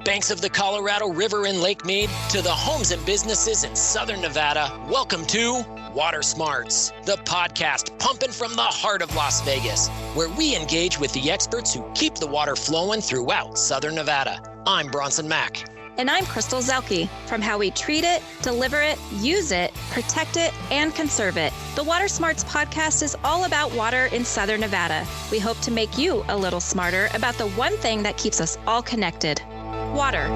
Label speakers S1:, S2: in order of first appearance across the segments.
S1: banks of the Colorado River in Lake Mead to the homes and businesses in Southern Nevada, welcome to Water Smarts, the podcast pumping from the heart of Las Vegas, where we engage with the experts who keep the water flowing throughout Southern Nevada. I'm Bronson Mack.
S2: And I'm Zuelke. From how we treat it, deliver it, use it, protect it, and conserve it, the Water Smarts podcast is all about water in Southern Nevada. We hope to make you a little smarter about the one thing that keeps us all connected: water.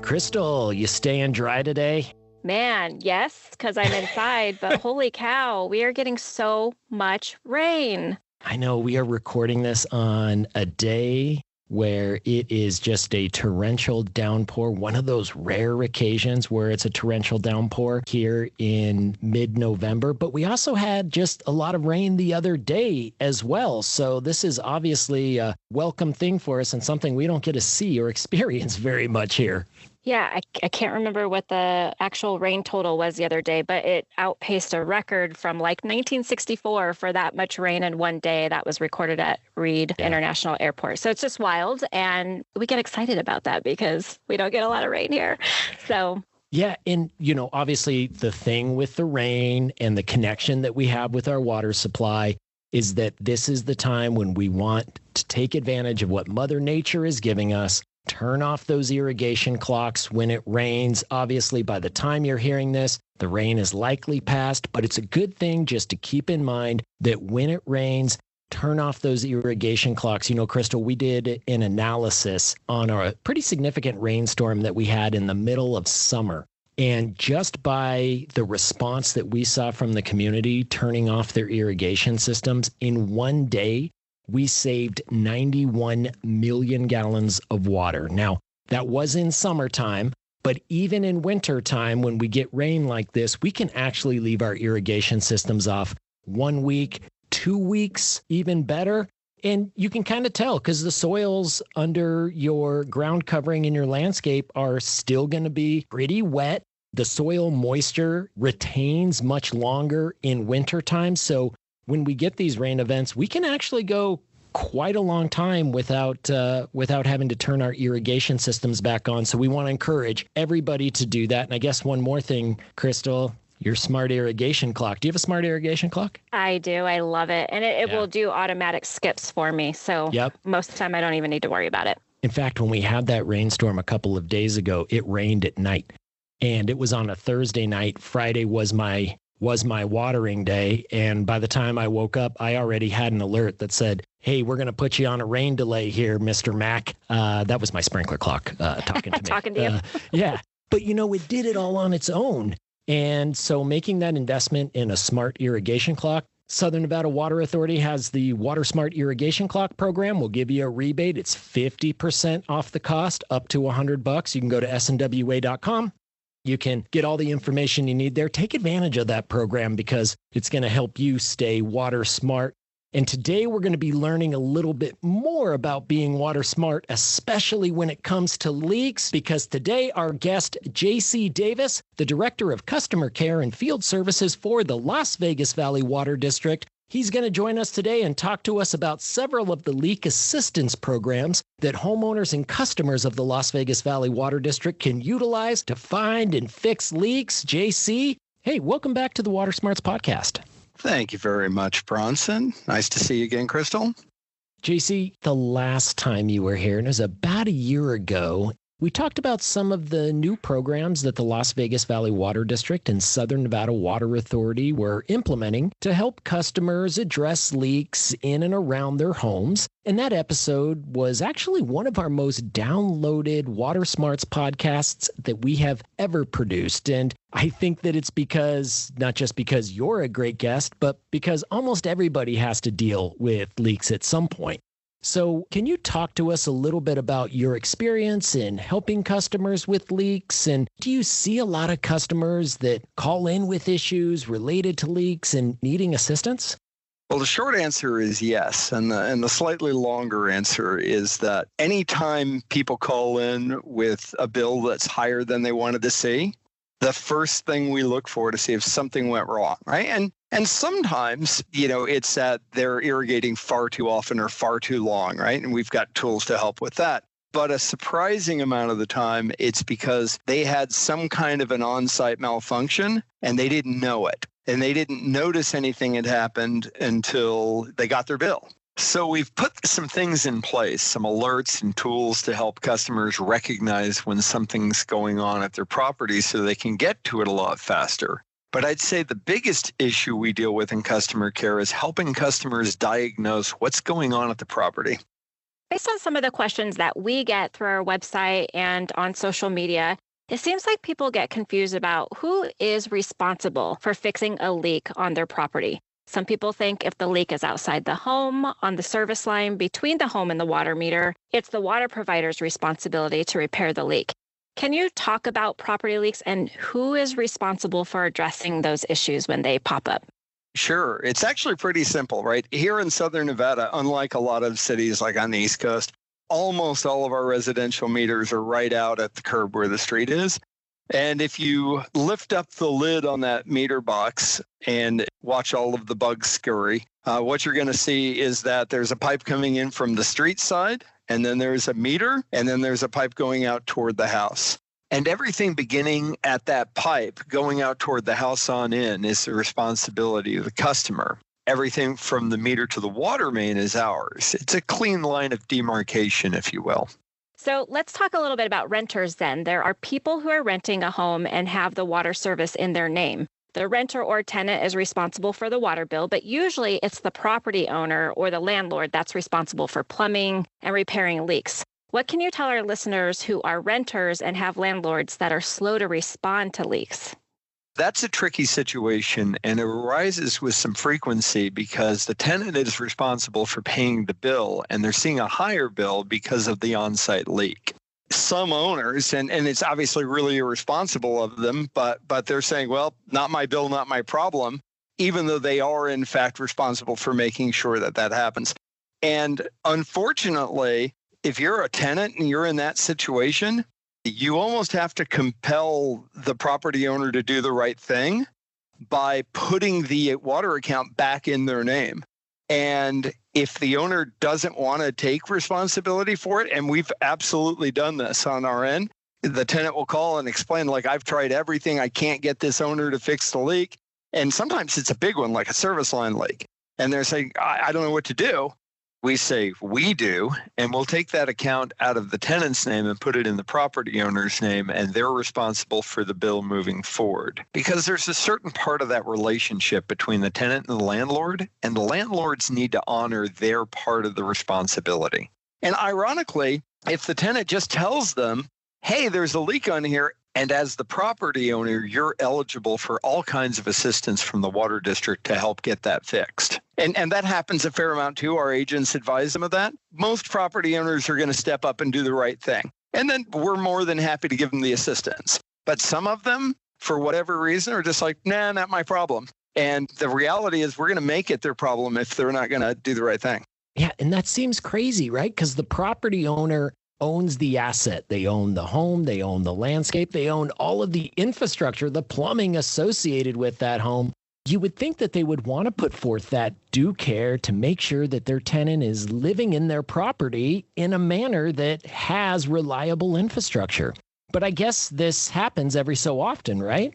S1: Crystal, you staying dry today?
S2: Man, yes, because I'm inside, but holy cow, we are getting so much rain.
S1: I know we are recording this on a day where it is just a torrential downpour, one of those rare occasions where it's a torrential downpour here in mid-November. But we also had just a lot of rain the other day as well. So this is obviously a welcome thing for us and something we don't get to see or experience very much here.
S2: Yeah, I can't remember what the actual rain total was the other day, but it outpaced a record from like 1964 for that much rain in one day that was recorded at Reed International Airport. So it's just wild, and we get excited about that because we don't get a lot of rain here. So
S1: yeah, and obviously the thing with the rain and the connection that we have with our water supply is that this is the time when we want to take advantage of what Mother Nature is giving us. Turn off those irrigation clocks when it rains. Obviously, by the time you're hearing this, the rain is likely past, but it's a good thing just to keep in mind that when it rains, turn off those irrigation clocks. Crystal, we did an analysis on a pretty significant rainstorm that we had in the middle of summer. And just by the response that we saw from the community turning off their irrigation systems in one day, we saved 91 million gallons of water. Now, that was in summertime, but even in wintertime, when we get rain like this, we can actually leave our irrigation systems off 1 week, 2 weeks, even better. And you can kind of tell because the soils under your ground covering in your landscape are still going to be pretty wet. The soil moisture retains much longer in wintertime. So when we get these rain events, we can actually go quite a long time without having to turn our irrigation systems back on. So we want to encourage everybody to do that. And I guess one more thing, Crystal, your smart irrigation clock. Do you have a smart irrigation clock?
S2: I do. I love it. And it will do automatic skips for me. So most of the time I don't even need to worry about it.
S1: In fact, when we had that rainstorm a couple of days ago, it rained at night. And it was on a Thursday night. Friday was my watering day. And by the time I woke up, I already had an alert that said, hey, we're going to put you on a rain delay here, Mr. Mack. That was my sprinkler clock talking to me.
S2: Talking to you.
S1: Yeah. But, it did it all on its own. And so making that investment in a smart irrigation clock, Southern Nevada Water Authority has the Water Smart Irrigation Clock program. We'll give you a rebate. It's 50% off the cost, up to $100. You can go to SNWA.com. You can get all the information you need there. Take advantage of that program because it's going to help you stay water smart. And today we're going to be learning a little bit more about being water smart, especially when it comes to leaks, because today our guest, J.C. Davis, the Director of Customer Care and Field Services for the Las Vegas Valley Water District, he's going to join us today and talk to us about several of the leak assistance programs that homeowners and customers of the Las Vegas Valley Water District can utilize to find and fix leaks. JC, hey, welcome back to the Water Smarts podcast.
S3: Thank you very much, Bronson. Nice to see you again, Crystal.
S1: JC, the last time you were here, and it was about a year ago, we talked about some of the new programs that the Las Vegas Valley Water District and Southern Nevada Water Authority were implementing to help customers address leaks in and around their homes. And that episode was actually one of our most downloaded Water Smarts podcasts that we have ever produced. And I think that it's because, not just because you're a great guest, but because almost everybody has to deal with leaks at some point. So can you talk to us a little bit about your experience in helping customers with leaks? And do you see a lot of customers that call in with issues related to leaks and needing assistance?
S3: Well, the short answer is yes. And the slightly longer answer is that anytime people call in with a bill that's higher than they wanted to see, the first thing we look for to see if something went wrong, right? And sometimes, it's that they're irrigating far too often or far too long, right? And we've got tools to help with that. But a surprising amount of the time, it's because they had some kind of an on-site malfunction and they didn't know it. And they didn't notice anything had happened until they got their bill. So we've put some things in place, some alerts and tools to help customers recognize when something's going on at their property so they can get to it a lot faster. But I'd say the biggest issue we deal with in customer care is helping customers diagnose what's going on at the property.
S2: Based on some of the questions that we get through our website and on social media, it seems like people get confused about who is responsible for fixing a leak on their property. Some people think if the leak is outside the home, on the service line between the home and the water meter, it's the water provider's responsibility to repair the leak. Can you talk about property leaks and who is responsible for addressing those issues when they pop up?
S3: Sure. It's actually pretty simple, right? Here in Southern Nevada, unlike a lot of cities like on the East Coast, almost all of our residential meters are right out at the curb where the street is. And if you lift up the lid on that meter box and watch all of the bugs scurry, what you're going to see is that there's a pipe coming in from the street side, and then there's a meter, and then there's a pipe going out toward the house. And everything beginning at that pipe going out toward the house on in is the responsibility of the customer. Everything from the meter to the water main is ours. It's a clean line of demarcation, if you will.
S2: So let's talk a little bit about renters then. There are people who are renting a home and have the water service in their name. The renter or tenant is responsible for the water bill, but usually it's the property owner or the landlord that's responsible for plumbing and repairing leaks. What can you tell our listeners who are renters and have landlords that are slow to respond to leaks?
S3: That's a tricky situation, and it arises with some frequency because the tenant is responsible for paying the bill, and they're seeing a higher bill because of the on-site leak. Some owners, and it's obviously really irresponsible of them, but they're saying, well, not my bill, not my problem, even though they are, in fact, responsible for making sure that that happens. And unfortunately, if you're a tenant and you're in that situation, you almost have to compel the property owner to do the right thing by putting the water account back in their name. And if the owner doesn't want to take responsibility for it, and we've absolutely done this on our end, the tenant will call and explain, like, I've tried everything. I can't get this owner to fix the leak. And sometimes it's a big one, like a service line leak. And they're saying, I don't know what to do. We say, we do, and we'll take that account out of the tenant's name and put it in the property owner's name, and they're responsible for the bill moving forward. Because there's a certain part of that relationship between the tenant and the landlords need to honor their part of the responsibility. And ironically, if the tenant just tells them, hey, there's a leak on here, and as the property owner, you're eligible for all kinds of assistance from the water district to help get that fixed. And that happens a fair amount too. Our agents advise them of that. Most property owners are going to step up and do the right thing. And then we're more than happy to give them the assistance. But some of them, for whatever reason, are just like, nah, not my problem. And the reality is we're going to make it their problem if they're not going to do the right thing.
S1: Yeah, and that seems crazy, right? Because the property owner owns the asset. They own the home, they own the landscape, they own all of the infrastructure, the plumbing associated with that home. You would think that they would want to put forth that due care to make sure that their tenant is living in their property in a manner that has reliable infrastructure. But I guess this happens every so often, right?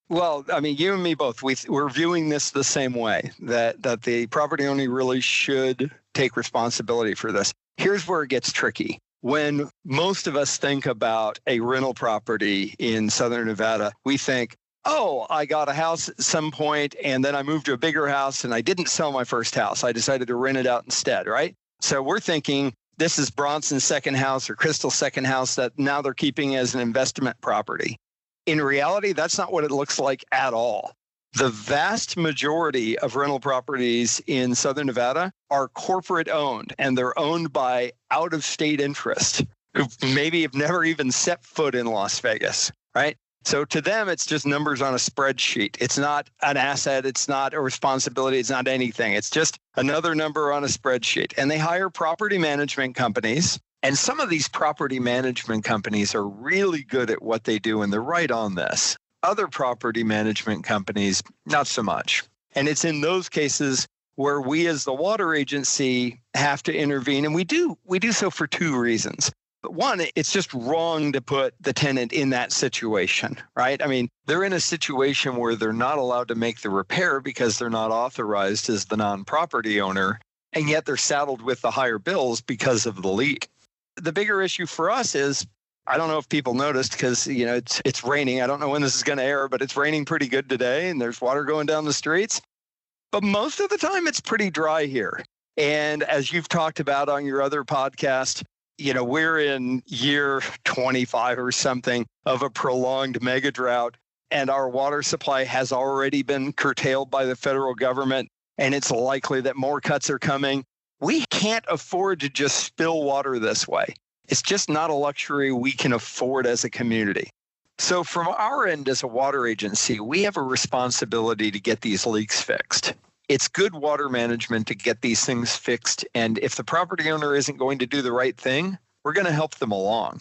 S3: Well, I mean, you and me both, we're viewing this the same way, that the property owner really should take responsibility for this. Here's where it gets tricky. When most of us think about a rental property in Southern Nevada, we think, oh, I got a house at some point and then I moved to a bigger house and I didn't sell my first house. I decided to rent it out instead, right? So we're thinking this is Bronson's second house or Crystal's second house that now they're keeping as an investment property. In reality, that's not what it looks like at all. The vast majority of rental properties in Southern Nevada are corporate owned, and they're owned by out-of-state interests who maybe have never even set foot in Las Vegas, right? So to them, it's just numbers on a spreadsheet. It's not an asset. It's not a responsibility. It's not anything. It's just another number on a spreadsheet. And they hire property management companies. And some of these property management companies are really good at what they do, and they're right on this. Other property management companies, not so much. And it's in those cases where we as the water agency have to intervene. And we do so for two reasons. One, it's just wrong to put the tenant in that situation, right? I mean, they're in a situation where they're not allowed to make the repair because they're not authorized as the non-property owner, and yet they're saddled with the higher bills because of the leak. The bigger issue for us is, I don't know if people noticed because, it's raining. I don't know when this is going to air, but it's raining pretty good today and there's water going down the streets. But most of the time it's pretty dry here. And as you've talked about on your other podcast, we're in year 25 or something of a prolonged mega drought, and our water supply has already been curtailed by the federal government, and it's likely that more cuts are coming. We can't afford to just spill water this way. It's just not a luxury we can afford as a community. So from our end as a water agency, we have a responsibility to get these leaks fixed. It's good water management to get these things fixed. And if the property owner isn't going to do the right thing, we're going to help them along.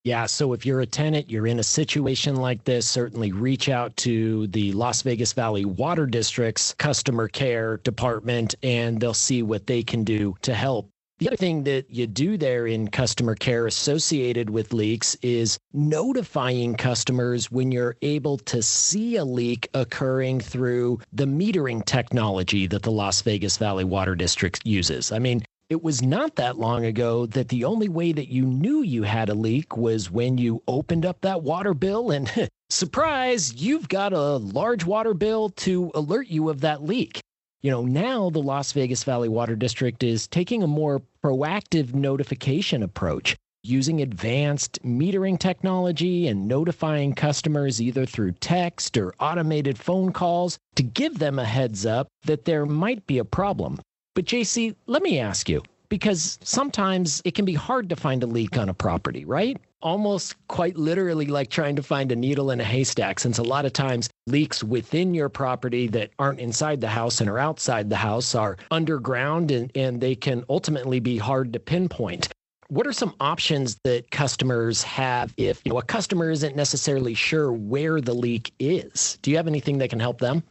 S1: Yeah, so if you're a tenant, you're in a situation like this, certainly reach out to the Las Vegas Valley Water District's customer care department, and they'll see what they can do to help. The other thing that you do there in customer care associated with leaks is notifying customers when you're able to see a leak occurring through the metering technology that the Las Vegas Valley Water District uses. I mean, it was not that long ago that the only way that you knew you had a leak was when you opened up that water bill and surprise, you've got a large water bill to alert you of that leak. Now the Las Vegas Valley Water District is taking a more proactive notification approach, using advanced metering technology and notifying customers either through text or automated phone calls to give them a heads up that there might be a problem. But JC, let me ask you, because sometimes it can be hard to find a leak on a property, right? Almost quite literally like trying to find a needle in a haystack, since a lot of times leaks within your property that aren't inside the house and are outside the house are underground, and they can ultimately be hard to pinpoint. What are some options that customers have if a customer isn't necessarily sure where the leak is? Do you have anything that can help them?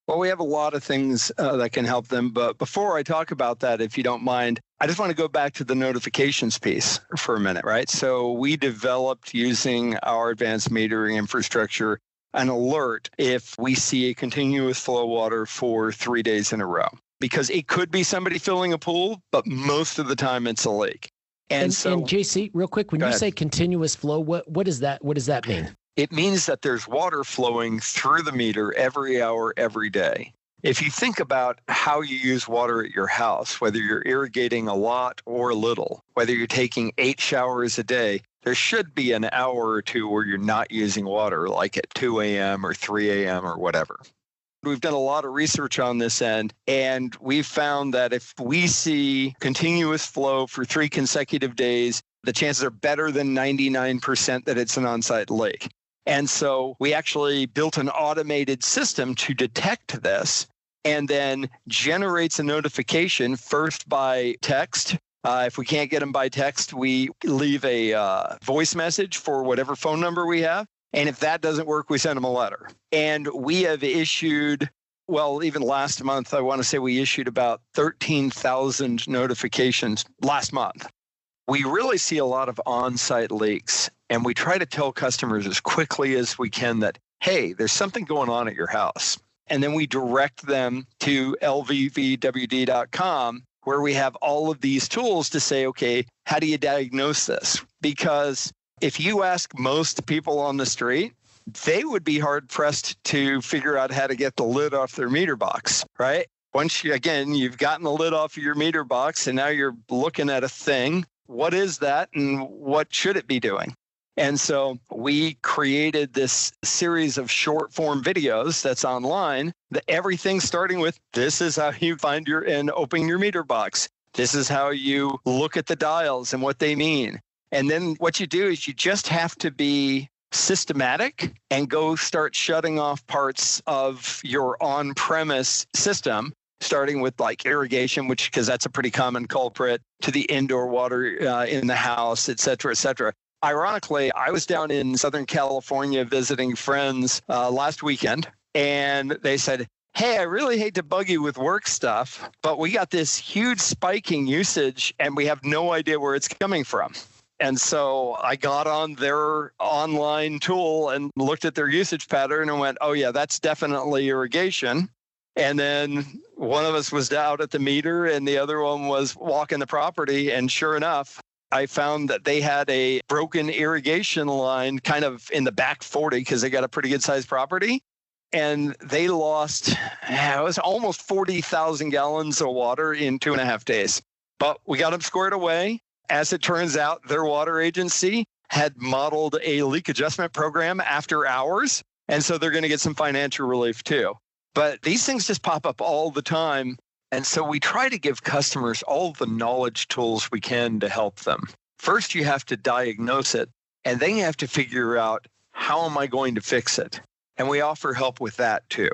S3: Well, we have a lot of things that can help them. But before I talk about that, if you don't mind, I just want to go back to the notifications piece for a minute, right? So we developed, using our advanced metering infrastructure, an alert if we see a continuous flow of water for 3 days in a row. Because it could be somebody filling a pool, but most of the time it's a leak. And
S1: JC, real quick, when you say continuous flow, what does that mean?
S3: It means that there's water flowing through the meter every hour, every day. If you think about how you use water at your house, whether you're irrigating a lot or little, whether you're taking 8 showers a day, there should be an hour or two where you're not using water, like at 2 a.m. or 3 a.m. or whatever. We've done a lot of research on this end, and we've found that if we see continuous flow for 3 consecutive days, the chances are better than 99% that it's an on-site leak. And so we actually built an automated system to detect this, and then generates a notification first by text. If we can't get them by text, we leave a voice message for whatever phone number we have. And if that doesn't work, we send them a letter. And we have issued, even last month, I want to say we issued about 13,000 notifications last month. We really see a lot of on-site leaks, and we try to tell customers as quickly as we can that, hey, there's something going on at your house. And then we direct them to LVVWD.com, where we have all of these tools to say, okay, how do you diagnose this? Because if you ask most people on the street, they would be hard-pressed to figure out how to get the lid off their meter box, right? Once you've gotten the lid off of your meter box, and now you're looking at a thing. What is that, and what should it be doing? And so we created this series of short form videos that's online, that everything starting with, this is how you find and open your meter box. This is how you look at the dials and what they mean. And then what you do is you just have to be systematic and go start shutting off parts of your on-premise system, starting with like irrigation, because that's a pretty common culprit, to the indoor water in the house, et cetera, et cetera. Ironically, I was down in Southern California visiting friends last weekend, and they said, hey, I really hate to bug you with work stuff, but we got this huge spiking usage and we have no idea where it's coming from. And so I got on their online tool and looked at their usage pattern and went, oh yeah, that's definitely irrigation. And then one of us was out at the meter and the other one was walking the property. And sure enough, I found that they had a broken irrigation line kind of in the back 40 because they got a pretty good sized property. And they lost, it was almost 40,000 gallons of water in 2.5 days. But we got them squared away. As it turns out, their water agency had modeled a leak adjustment program after hours. And so they're going to get some financial relief too. But these things just pop up all the time. And so we try to give customers all the knowledge tools we can to help them. First, you have to diagnose it, and then you have to figure out, how am I going to fix it? And we offer help with that too.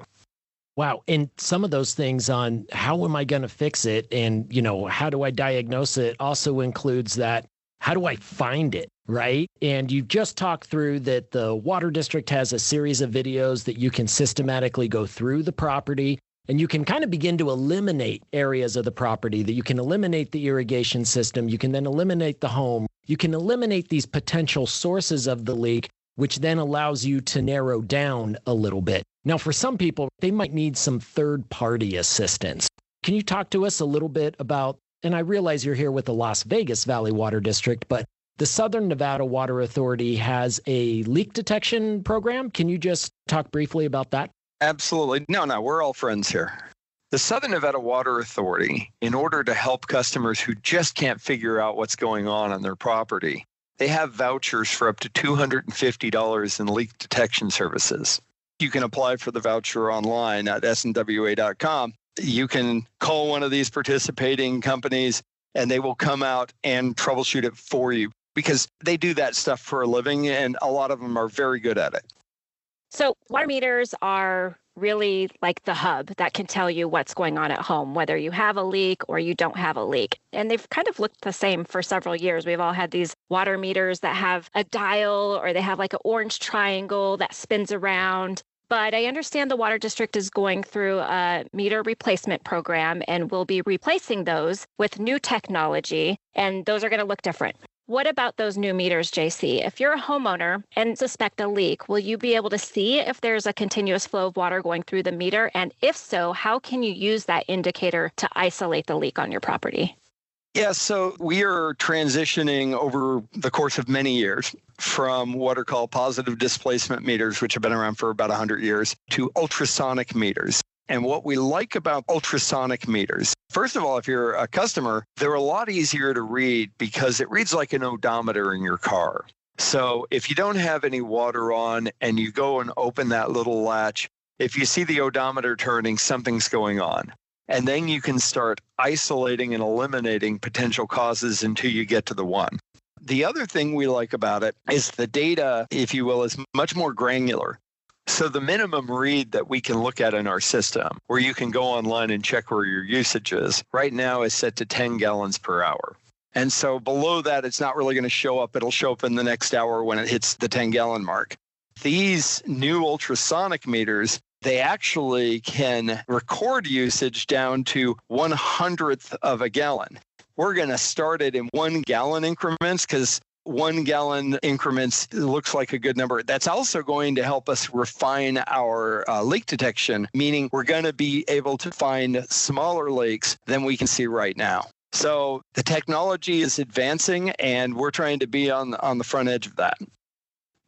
S1: Wow. And some of those things on how am I going to fix it and, how do I diagnose it also includes that, how do I find it, right? And you just talked through that the water district has a series of videos that you can systematically go through the property, and you can kind of begin to eliminate areas of the property, that you can eliminate the irrigation system, you can then eliminate the home, you can eliminate these potential sources of the leak, which then allows you to narrow down a little bit. Now, for some people, they might need some third-party assistance. Can you talk to us a little bit about, and I realize you're here with the Las Vegas Valley Water District, but the Southern Nevada Water Authority has a leak detection program. Can you just talk briefly about that?
S3: Absolutely. No, we're all friends here. The Southern Nevada Water Authority, in order to help customers who just can't figure out what's going on their property, they have vouchers for up to $250 in leak detection services. You can apply for the voucher online at SNWA.com. You can call one of these participating companies and they will come out and troubleshoot it for you because they do that stuff for a living and a lot of them are very good at it.
S2: So water meters are really like the hub that can tell you what's going on at home, whether you have a leak or you don't have a leak. And they've kind of looked the same for several years. We've all had these water meters that have a dial or they have like an orange triangle that spins around. But I understand the water district is going through a meter replacement program and will be replacing those with new technology, and those are going to look different. What about those new meters, JC? If you're a homeowner and suspect a leak, will you be able to see if there's a continuous flow of water going through the meter? And if so, how can you use that indicator to isolate the leak on your property?
S3: Yeah, so we are transitioning over the course of many years from what are called positive displacement meters, which have been around for about 100 years, to ultrasonic meters. And what we like about ultrasonic meters, first of all, if you're a customer, they're a lot easier to read because it reads like an odometer in your car. So if you don't have any water on and you go and open that little latch, if you see the odometer turning, something's going on. And then you can start isolating and eliminating potential causes until you get to the one. The other thing we like about it is the data, if you will, is much more granular. So the minimum read that we can look at in our system, where you can go online and check where your usage is, right now is set to 10 gallons per hour. And so below that, it's not really going to show up. It'll show up in the next hour when it hits the 10-gallon mark. These new ultrasonic meters, they actually can record usage down to 1/100th of a gallon. We're going to start it in 1 gallon increments because 1 gallon increments looks like a good number. That's also going to help us refine our leak detection, meaning we're going to be able to find smaller leaks than we can see right now. So the technology is advancing and we're trying to be on the front edge of that.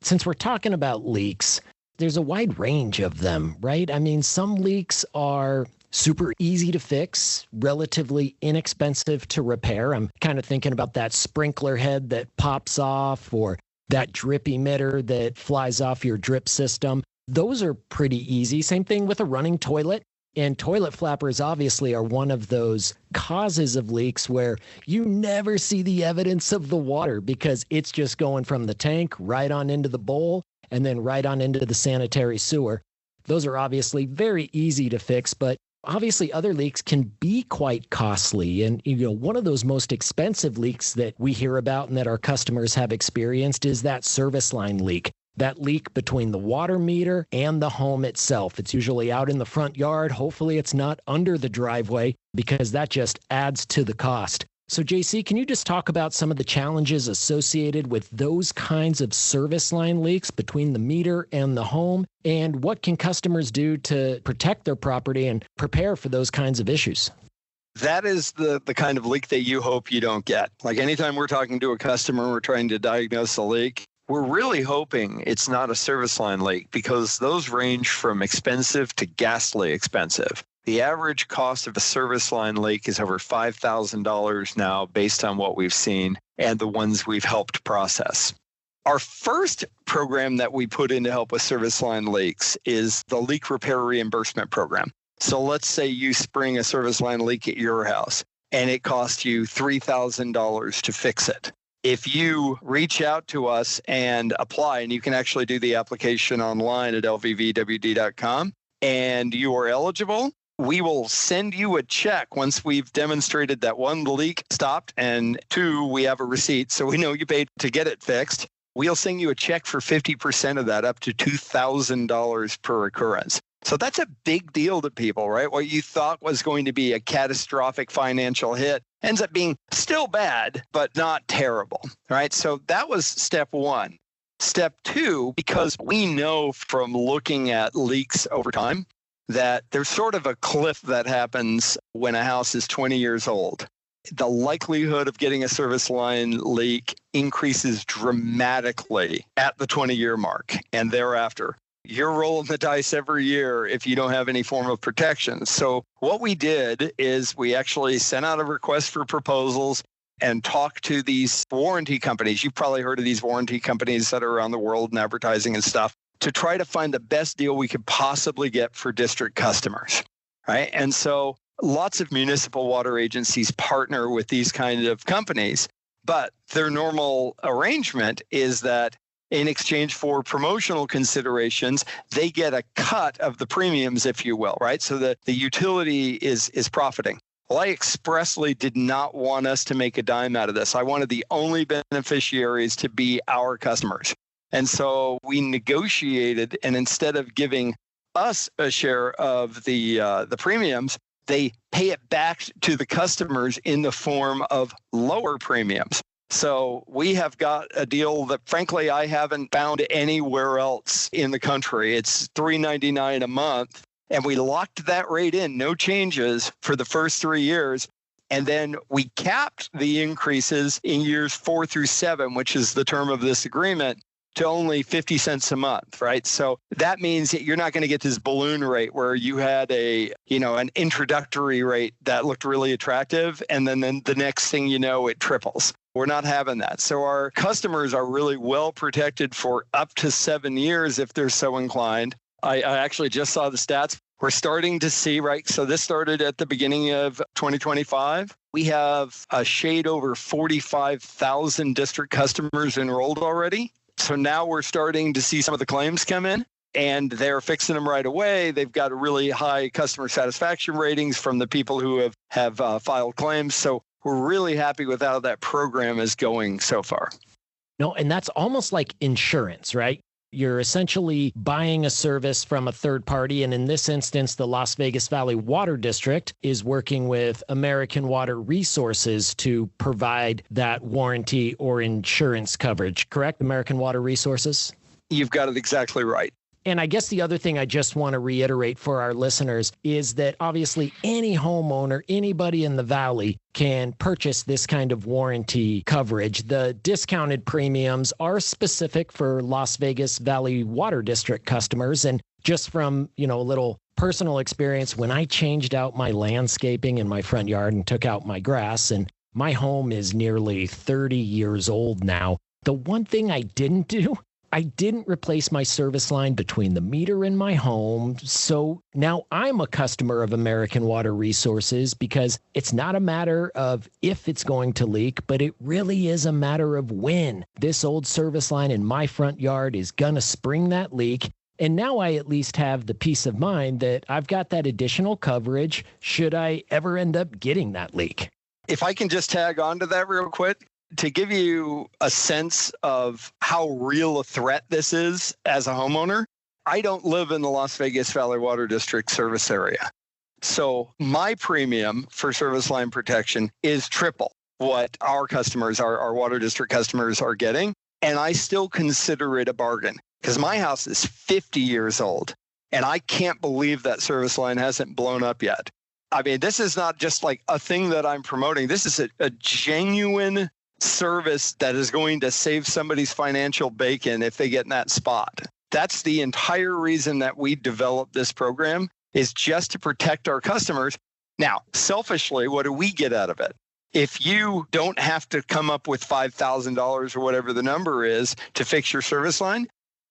S1: Since we're talking about leaks, there's a wide range of them, right? I mean, some leaks are super easy to fix, relatively inexpensive to repair. I'm kind of thinking about that sprinkler head that pops off or that drip emitter that flies off your drip system. Those are pretty easy. Same thing with a running toilet. And toilet flappers obviously are one of those causes of leaks where you never see the evidence of the water because it's just going from the tank right on into the bowl and then right on into the sanitary sewer. Those are obviously very easy to fix, but Obviously, other leaks can be quite costly. And, one of those most expensive leaks that we hear about and that our customers have experienced is that service line leak. That leak between the water meter and the home itself. It's usually out in the front yard. Hopefully it's not under the driveway because that just adds to the cost. So JC, can you just talk about some of the challenges associated with those kinds of service line leaks between the meter and the home? And what can customers do to protect their property and prepare for those kinds of issues?
S3: That is the kind of leak that you hope you don't get. Like anytime we're talking to a customer, we're trying to diagnose a leak. We're really hoping it's not a service line leak because those range from expensive to ghastly expensive. The average cost of a service line leak is over $5,000 now based on what we've seen and the ones we've helped process. Our first program that we put in to help with service line leaks is the leak repair reimbursement program. So let's say you spring a service line leak at your house and it costs you $3,000 to fix it. If you reach out to us and apply, and you can actually do the application online at LVVWD.com, and you are eligible, we will send you a check once we've demonstrated that one, the leak stopped, and two, we have a receipt, so we know you paid to get it fixed. We'll send you a check for 50% of that, up to $2,000 per occurrence. So that's a big deal to people, right? What you thought was going to be a catastrophic financial hit ends up being still bad, but not terrible, right? So that was step one. Step two, because we know from looking at leaks over time that there's sort of a cliff that happens when a house is 20 years old. The likelihood of getting a service line leak increases dramatically at the 20-year mark and thereafter. You're rolling the dice every year if you don't have any form of protection. So what we did is we actually sent out a request for proposals and talked to these warranty companies. You've probably heard of these warranty companies that are around the world in advertising and stuff to try to find the best deal we could possibly get for district customers, right? And so lots of municipal water agencies partner with these kind of companies, but their normal arrangement is that in exchange for promotional considerations, they get a cut of the premiums, if you will, right? So that the utility is profiting. Well, I expressly did not want us to make a dime out of this. I wanted the only beneficiaries to be our customers. And so we negotiated, and instead of giving us a share of the premiums, they pay it back to the customers in the form of lower premiums. So we have got a deal that, frankly, I haven't found anywhere else in the country. It's $3.99 a month, and we locked that rate in, no changes for the first 3 years. And then we capped the increases in years 4 through 7, which is the term of this agreement, to only 50 cents a month, right? So that means that you're not going to get this balloon rate where you had an introductory rate that looked really attractive, and then the next thing you know, it triples. We're not having that. So our customers are really well protected for up to 7 years if they're so inclined. I actually just saw the stats. We're starting to see, right? So this started at the beginning of 2025. We have a shade over 45,000 district customers enrolled already. So now we're starting to see some of the claims come in, and they're fixing them right away. They've got really high customer satisfaction ratings from the people who have filed claims. So we're really happy with how that program is going so far.
S1: No, and that's almost like insurance, right? You're essentially buying a service from a third party. And in this instance, the Las Vegas Valley Water District is working with American Water Resources to provide that warranty or insurance coverage, correct? American Water Resources?
S3: You've got it exactly right.
S1: And I guess the other thing I just want to reiterate for our listeners is that obviously any homeowner, anybody in the valley can purchase this kind of warranty coverage. The discounted premiums are specific for Las Vegas Valley Water District customers. And just from, a little personal experience, when I changed out my landscaping in my front yard and took out my grass, and my home is nearly 30 years old now, the one thing I didn't do, I didn't replace my service line between the meter and my home. So now I'm a customer of American Water Resources because it's not a matter of if it's going to leak, but it really is a matter of when. This old service line in my front yard is going to spring that leak. And now I at least have the peace of mind that I've got that additional coverage should I ever end up getting that leak.
S3: If I can just tag on to that real quick, to give you a sense of how real a threat this is as a homeowner, I don't live in the Las Vegas Valley Water District service area. So my premium for service line protection is triple what our customers, our water district customers are getting. And I still consider it a bargain because my house is 50 years old and I can't believe that service line hasn't blown up yet. I mean, this is not just like a thing that I'm promoting. This is a genuine service that is going to save somebody's financial bacon if they get in that spot. That's the entire reason that we developed this program, is just to protect our customers. Now, selfishly, what do we get out of it? If you don't have to come up with $5,000 or whatever the number is to fix your service line,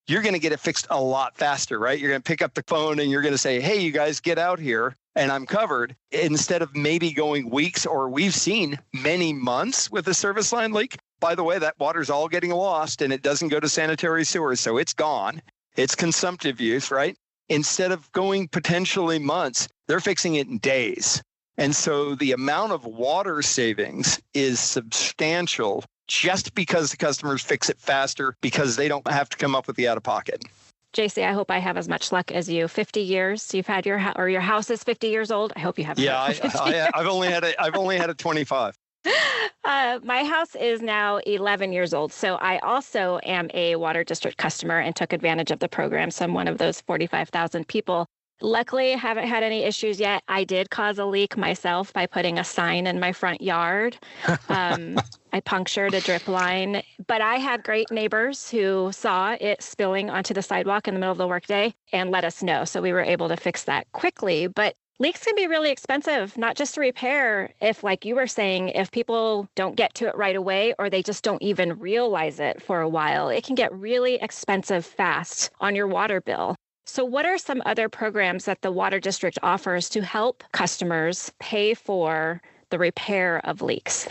S3: you're going to get it fixed a lot faster, right? You're going to pick up the phone and you're going to say, hey, you guys get out here and I'm covered, instead of maybe going weeks, or we've seen many months with a service line leak. By the way, that water's all getting lost and it doesn't go to sanitary sewers, so it's gone. It's consumptive use, right? Instead of going potentially months, they're fixing it in days. And so the amount of water savings is substantial just because the customers fix it faster because they don't have to come up with the out-of-pocket.
S2: JC, I hope I have as much luck as you. 50 years you've had your house is 50 years old. I hope you have.
S3: Yeah, I've only had a 25.
S2: My house is now 11 years old. So I also am a water district customer and took advantage of the program. So I'm one of those 45,000 people. Luckily, haven't had any issues yet. I did cause a leak myself by putting a sign in my front yard. I punctured a drip line, but I had great neighbors who saw it spilling onto the sidewalk in the middle of the workday and let us know. So we were able to fix that quickly. But leaks can be really expensive, not just to repair. If, like you were saying, if people don't get to it right away or they just don't even realize it for a while, it can get really expensive fast on your water bill. So what are some other programs that the water district offers to help customers pay for the repair of leaks?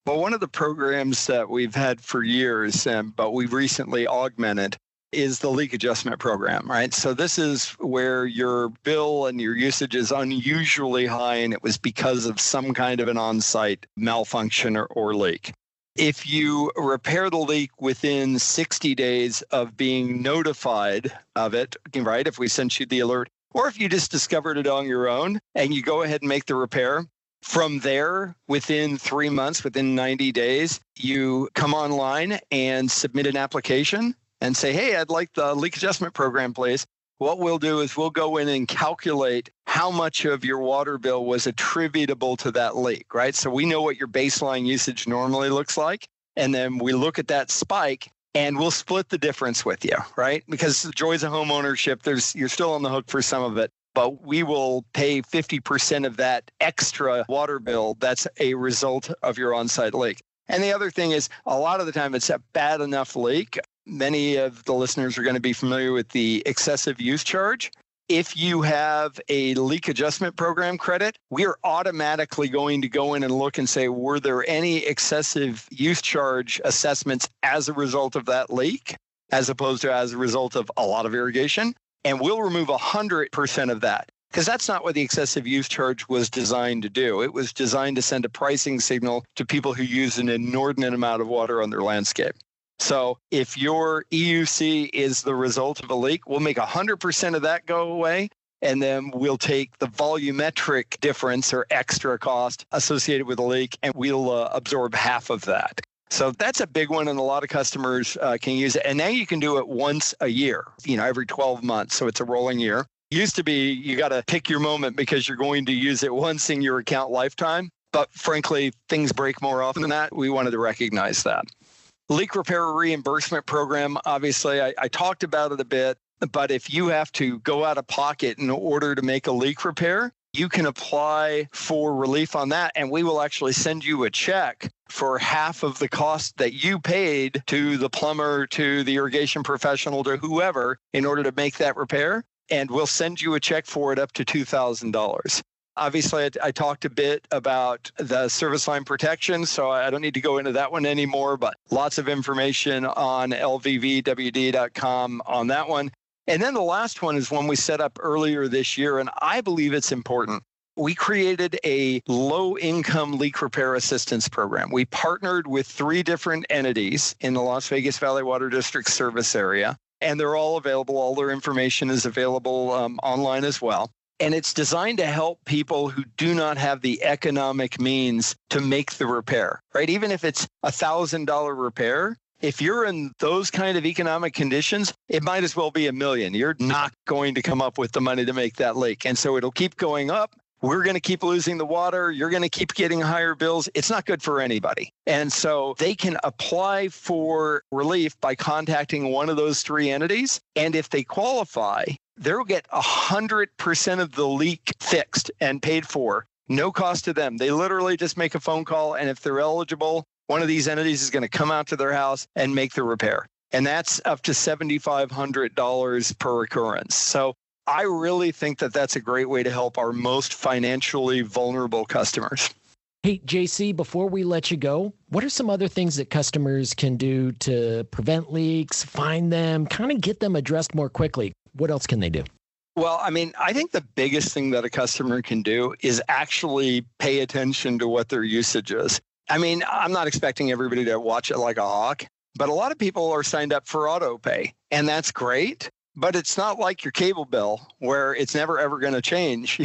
S3: Well, one of the programs that we've had for years, but we've recently augmented, is the leak adjustment program, right? So this is where your bill and your usage is unusually high, and it was because of some kind of an on-site malfunction or leak. If you repair the leak within 60 days of being notified of it, right, if we sent you the alert, or if you just discovered it on your own and you go ahead and make the repair, from there, within 3 months, within 90 days, you come online and submit an application and say, hey, I'd like the leak adjustment program, please. What we'll do is we'll go in and calculate how much of your water bill was attributable to that leak, right? So we know what your baseline usage normally looks like. And then we look at that spike and we'll split the difference with you, right? Because the joys of home ownership, you're still on the hook for some of it, but we will pay 50% of that extra water bill that's a result of your on-site leak. And the other thing is, a lot of the time it's a bad enough leak. Many of the listeners are going to be familiar with the excessive use charge. If you have a leak adjustment program credit, we are automatically going to go in and look and say, were there any excessive use charge assessments as a result of that leak, as opposed to as a result of a lot of irrigation? And we'll remove 100% of that, because that's not what the excessive use charge was designed to do. It was designed to send a pricing signal to people who use an inordinate amount of water on their landscape. So if your EUC is the result of a leak, we'll make 100% of that go away, and then we'll take the volumetric difference or extra cost associated with a leak, and we'll absorb half of that. So that's a big one, and a lot of customers can use it. And now you can do it once a year, every 12 months. So it's a rolling year. Used to be you got to pick your moment because you're going to use it once in your account lifetime. But frankly, things break more often than that. We wanted to recognize that. Leak repair reimbursement program, obviously, I talked about it a bit, but if you have to go out of pocket in order to make a leak repair, you can apply for relief on that, and we will actually send you a check for half of the cost that you paid to the plumber, to the irrigation professional, to whoever, in order to make that repair, and we'll send you a check for it up to $2,000. Obviously, I talked a bit about the service line protection, so I don't need to go into that one anymore, but lots of information on LVVWD.com on that one. And then the last one is one we set up earlier this year, and I believe it's important. We created a low-income leak repair assistance program. We partnered with 3 different entities in the Las Vegas Valley Water District service area, and they're all available. All their information is available online as well. And it's designed to help people who do not have the economic means to make the repair, right? Even if it's a $1,000 repair, if you're in those kind of economic conditions, it might as well be $1 million. You're not going to come up with the money to make that leak. And so it'll keep going up. We're going to keep losing the water. You're going to keep getting higher bills. It's not good for anybody. And so they can apply for relief by contacting one of those 3 entities. And if they qualify, they'll get 100% of the leak fixed and paid for. No cost to them. They literally just make a phone call. And if they're eligible, one of these entities is going to come out to their house and make the repair. And that's up to $7,500 per occurrence. So I really think that that's a great way to help our most financially vulnerable customers.
S1: Hey, JC, before we let you go, what are some other things that customers can do to prevent leaks, find them, kind of get them addressed more quickly? What else can they do?
S3: Well, I mean, I think the biggest thing that a customer can do is actually pay attention to what their usage is. I mean, I'm not expecting everybody to watch it like a hawk, but a lot of people are signed up for auto pay, and that's great. But it's not like your cable bill where it's never, ever going to change.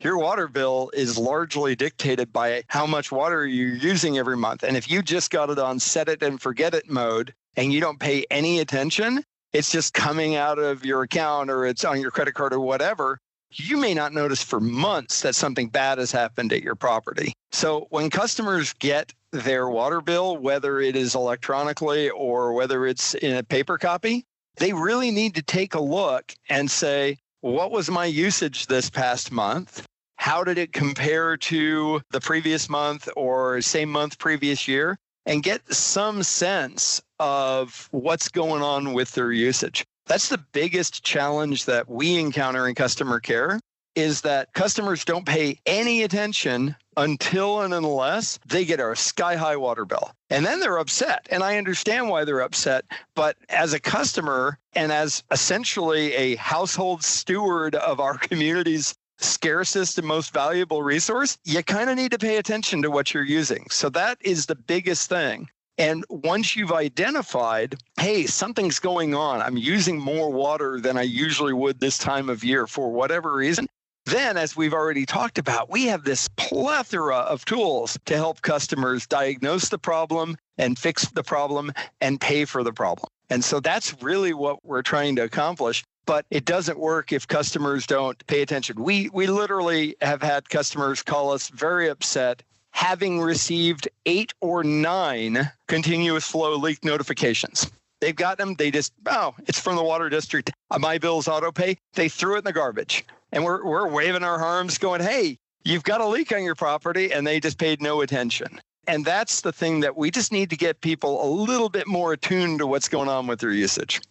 S3: Your water bill is largely dictated by how much water you're using every month. And if you just got it on set it and forget it mode and you don't pay any attention, it's just coming out of your account or it's on your credit card or whatever, you may not notice for months that something bad has happened at your property. So when customers get their water bill, whether it is electronically or whether it's in a paper copy, they really need to take a look and say, what was my usage this past month? How did it compare to the previous month or same month previous year? And get some sense of what's going on with their usage. That's the biggest challenge that we encounter in customer care, is that customers don't pay any attention until and unless they get a sky-high water bill. And then they're upset. And I understand why they're upset. But as a customer and as essentially a household steward of our community's scarcest and most valuable resource, you kind of need to pay attention to what you're using. So that is the biggest thing. And once you've identified, hey, something's going on, I'm using more water than I usually would this time of year for whatever reason, then, as we've already talked about, we have this plethora of tools to help customers diagnose the problem and fix the problem and pay for the problem. And so that's really what we're trying to accomplish. But it doesn't work if customers don't pay attention. We literally have had customers call us very upset, having received 8 or 9 continuous flow leak notifications. They've got them. They just, it's from the water district. My bill's auto pay. They threw it in the garbage. And we're waving our arms going, hey, you've got a leak on your property. And they just paid no attention. And that's the thing that we just need to get people a little bit more attuned to what's going on with their usage.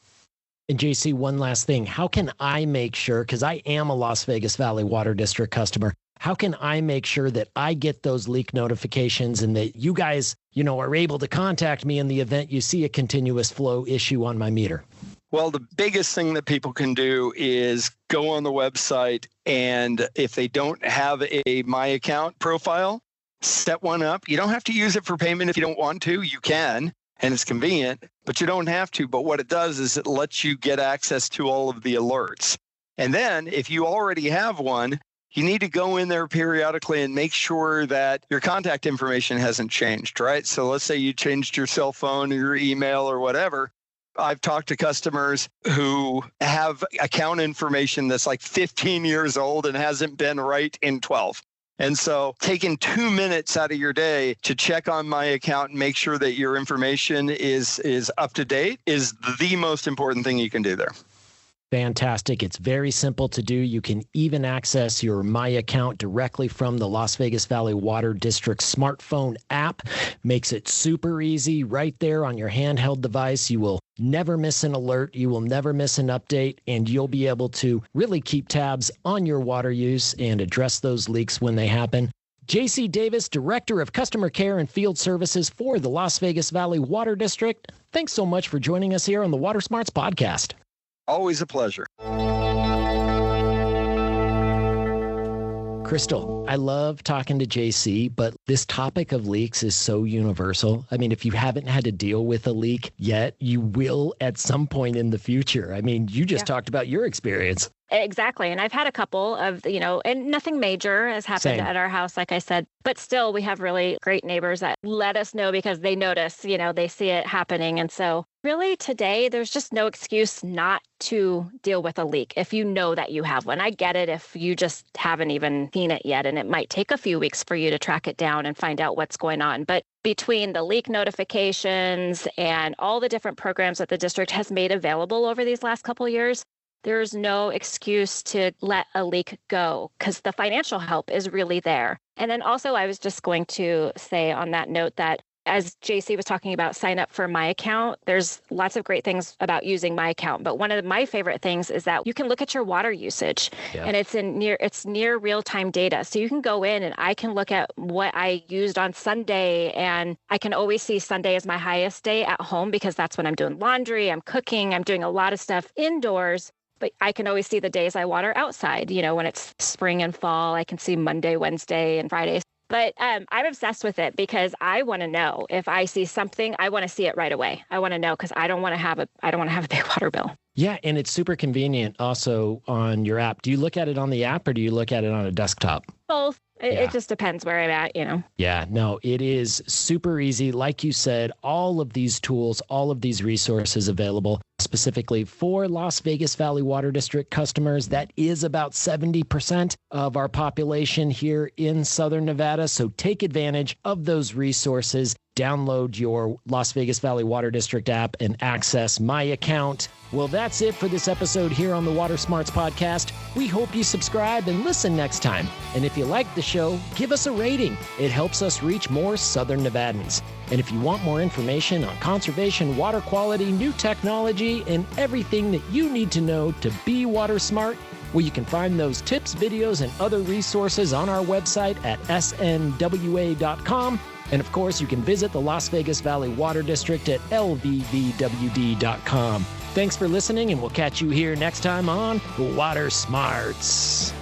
S1: And JC, one last thing. How can I make sure, because I am a Las Vegas Valley Water District customer, how can I make sure that I get those leak notifications and that you guys, are able to contact me in the event you see a continuous flow issue on my meter?
S3: Well, the biggest thing that people can do is go on the website, and if they don't have a My Account profile, set one up. You don't have to use it for payment if you don't want to. You can, and it's convenient, but you don't have to. But what it does is it lets you get access to all of the alerts. And then if you already have one, you need to go in there periodically and make sure that your contact information hasn't changed, right? So let's say you changed your cell phone or your email or whatever. I've talked to customers who have account information that's like 15 years old and hasn't been right in 12. And so taking 2 minutes out of your day to check on My Account and make sure that your information is up to date is the most important thing you can do there.
S1: Fantastic. It's very simple to do. You can even access your My Account directly from the Las Vegas Valley Water District smartphone app. Makes it super easy right there on your handheld device. You will never miss an alert. You will never miss an update, and you'll be able to really keep tabs on your water use and address those leaks when they happen. JC Davis, Director of Customer Care and Field Services for the Las Vegas Valley Water District. Thanks so much for joining us here on the Water Smarts Podcast.
S3: Always a pleasure.
S1: Crystal, I love talking to JC, but this topic of leaks is so universal. I mean, if you haven't had to deal with a leak yet, you will at some point in the future. I mean, you just talked about your experience.
S2: Exactly. And I've had a couple of, and nothing major has happened at our house, like I said, but still we have really great neighbors that let us know because they notice, they see it happening. And so really today, there's just no excuse not to deal with a leak if you know that you have one. I get it if you just haven't even seen it yet, and it might take a few weeks for you to track it down and find out what's going on. But between the leak notifications and all the different programs that the district has made available over these last couple of years, there's no excuse to let a leak go because the financial help is really there. And then also I was just going to say on that note that as JC was talking about sign up for My Account, there's lots of great things about using My Account. But one of my favorite things is that you can look at your water usage and it's near real-time data. So you can go in and I can look at what I used on Sunday, and I can always see Sunday as my highest day at home because that's when I'm doing laundry, I'm cooking, I'm doing a lot of stuff indoors. But I can always see the days I water outside, when it's spring and fall. I can see Monday, Wednesday, and Friday. But I'm obsessed with it because I want to know if I see something, I want to see it right away. I want to know because I don't want to have a big water bill.
S1: Yeah, and it's super convenient also on your app. Do you look at it on the app or do you look at it on a desktop?
S2: Both. It just depends where I'm at,
S1: Yeah, no, it is super easy. Like you said, all of these tools, all of these resources available specifically for Las Vegas Valley Water District customers. That is about 70% of our population here in Southern Nevada. So take advantage of those resources. Download your Las Vegas Valley Water District app and access My Account. Well, that's it for this episode here on the Water Smarts Podcast. We hope you subscribe and listen next time. And if you like the show, give us a rating. It helps us reach more Southern Nevadans. And if you want more information on conservation, water quality, new technology, and everything that you need to know to be water smart, well, you can find those tips, videos, and other resources on our website at SNWA.com. And of course, you can visit the Las Vegas Valley Water District at LVVWD.com. Thanks for listening, and we'll catch you here next time on Water Smarts.